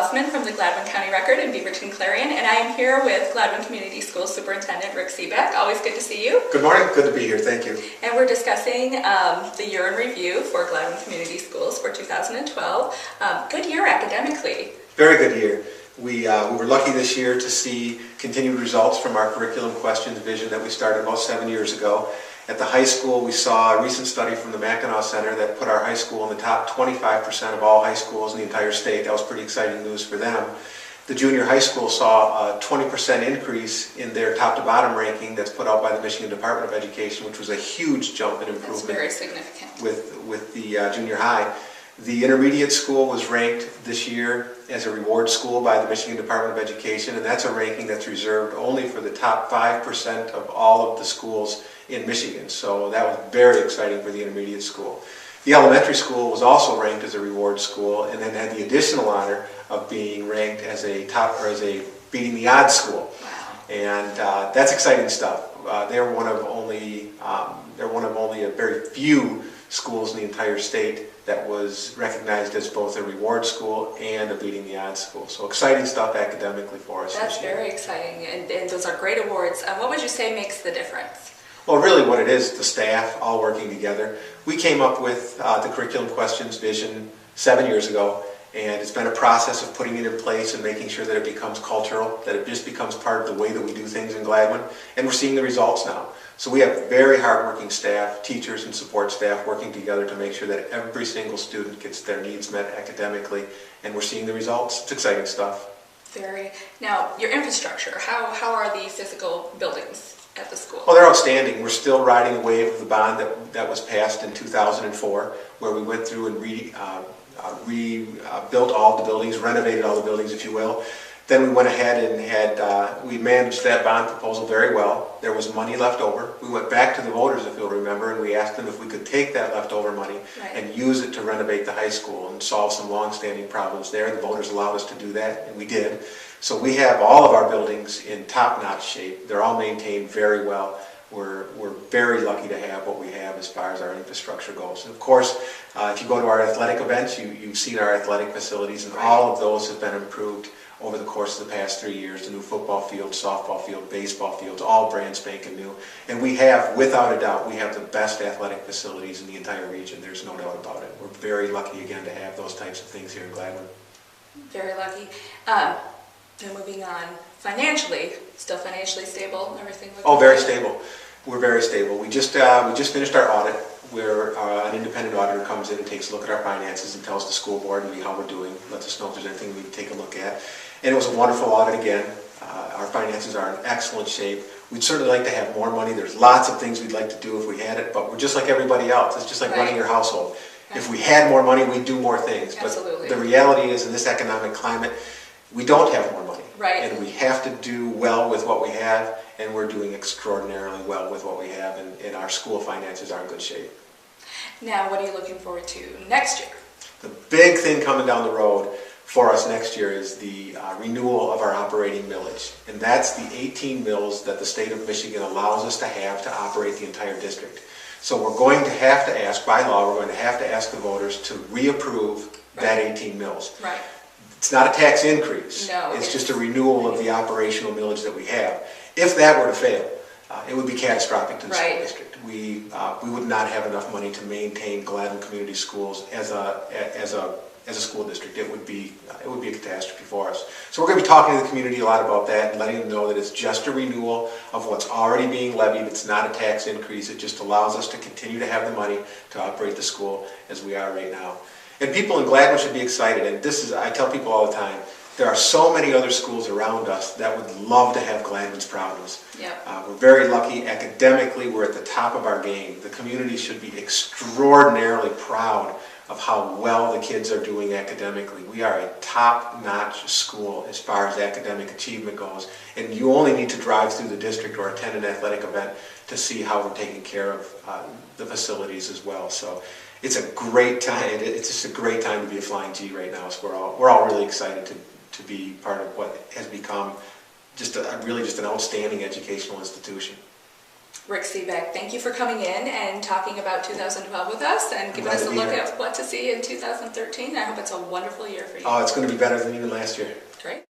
Osman from the Gladwin County Record in Beaverton Clarion, and I am here with Gladwin Community Schools Superintendent Rick Seebeck. Always good to see you. Good morning. Good to be here. Thank you. And we're discussing the year in review for Gladwin Community Schools for 2012. Good year academically. Very good year. We were lucky this year to see continued results from our curriculum questions vision that we started about 7 years ago. At the high school, we saw a recent study from the Mackinac Center that put our high school in the top 25% of all high schools in the entire state. That was pretty exciting news for them. The junior high school saw a 20% increase in their top to bottom ranking that's put out by the Michigan Department of Education, which was a huge jump in improvement. That's very significant. With the junior high. The intermediate school was ranked this year as a reward school by the Michigan Department of Education, and that's a ranking that's reserved only for the top 5% of all of the schools in Michigan. So that was very exciting for the intermediate school. The elementary school was also ranked as a reward school, and then had the additional honor of being ranked as a beating the odds school. Wow. And that's exciting stuff. They're one of only a very few schools in the entire state that was recognized as both a reward school and a beating the odds school. So exciting stuff academically for us. That's very exciting, and those are great awards. What would you say makes the difference? Well, really what it is, the staff all working together. We came up with the curriculum questions vision 7 years ago, and it's been a process of putting it in place and making sure that it becomes cultural, that it just becomes part of the way that we do things in Gladwin, and we're seeing the results now. So we have very hardworking staff, teachers and support staff working together to make sure that every single student gets their needs met academically, and we're seeing the results. It's exciting stuff. Very. Now, your infrastructure, how are the physical buildings at the school? Well, they're outstanding. We're still riding the wave of the bond that was passed in 2004, where we went through and rebuilt all the buildings, renovated all the buildings, if you will. Then we went ahead and we managed that bond proposal very well. There was money left over. We went back to the voters, if you'll remember, and we asked them if we could take that leftover money and use it to renovate the high school and solve some long-standing problems there. The voters allowed us to do that, and we did. So we have all of our buildings in top-notch shape. They're all maintained very well. We're very lucky to have what we have as far as our infrastructure goes. And of course, if you go to our athletic events, you've seen our athletic facilities, and all of those have been improved over the course of the past 3 years. The new football field, softball field, baseball fields, all brand spanking new. And we have, without a doubt, we have the best athletic facilities in the entire region. There's no doubt about it. We're very lucky again to have those types of things here in Gladwin. Very lucky. Then moving on, financially, still financially stable, everything? Oh, very stable. We're very stable. We just finished our audit, where an independent auditor comes in and takes a look at our finances and tells the school board how we're doing, lets us know if there's anything we can take a look at. And it was a wonderful audit again. Our finances are in excellent shape. We'd certainly like to have more money. There's lots of things we'd like to do if we had it, but we're just like everybody else. It's just like running your household. If we had more money, we'd do more things. Absolutely. But the reality is, in this economic climate, we don't have more money. Right. And we have to do well with what we have, and we're doing extraordinarily well with what we have, and our school finances are in good shape. Now, what are you looking forward to next year? The big thing coming down the road for us next year is the renewal of our operating millage. And that's the 18 mills that the state of Michigan allows us to have to operate the entire district. So we're going to have to ask, by law, we're going to have to ask the voters to reapprove that 18 mills. Right. It's not a tax increase. No. It's just a renewal of the operational millage that we have. If that were to fail, it would be catastrophic to the school district. We would not have enough money to maintain Gladwin Community Schools as a school district. It would be a catastrophe for us. So we're going to be talking to the community a lot about that and letting them know that it's just a renewal of what's already being levied. It's not a tax increase. It just allows us to continue to have the money to operate the school as we are right now. And people in Gladwin should be excited. And this is, I tell people all the time, there are so many other schools around us that would love to have Gladwin's problems. Yep. We're very lucky. Academically, we're at the top of our game. The community should be extraordinarily proud of how well the kids are doing academically. We are a top-notch school as far as academic achievement goes, and you only need to drive through the district or attend an athletic event to see how we're taking care of the facilities as well. So it's a great time. It's just a great time to be a Flying G right now. So we're all really excited to be part of what has become just an outstanding educational institution. Rick Seebeck, thank you for coming in and talking about 2012 with us and giving glad us to a be look here. at what to see in 2013. I hope it's a wonderful year for you. Oh, it's going to be better than even last year. Great.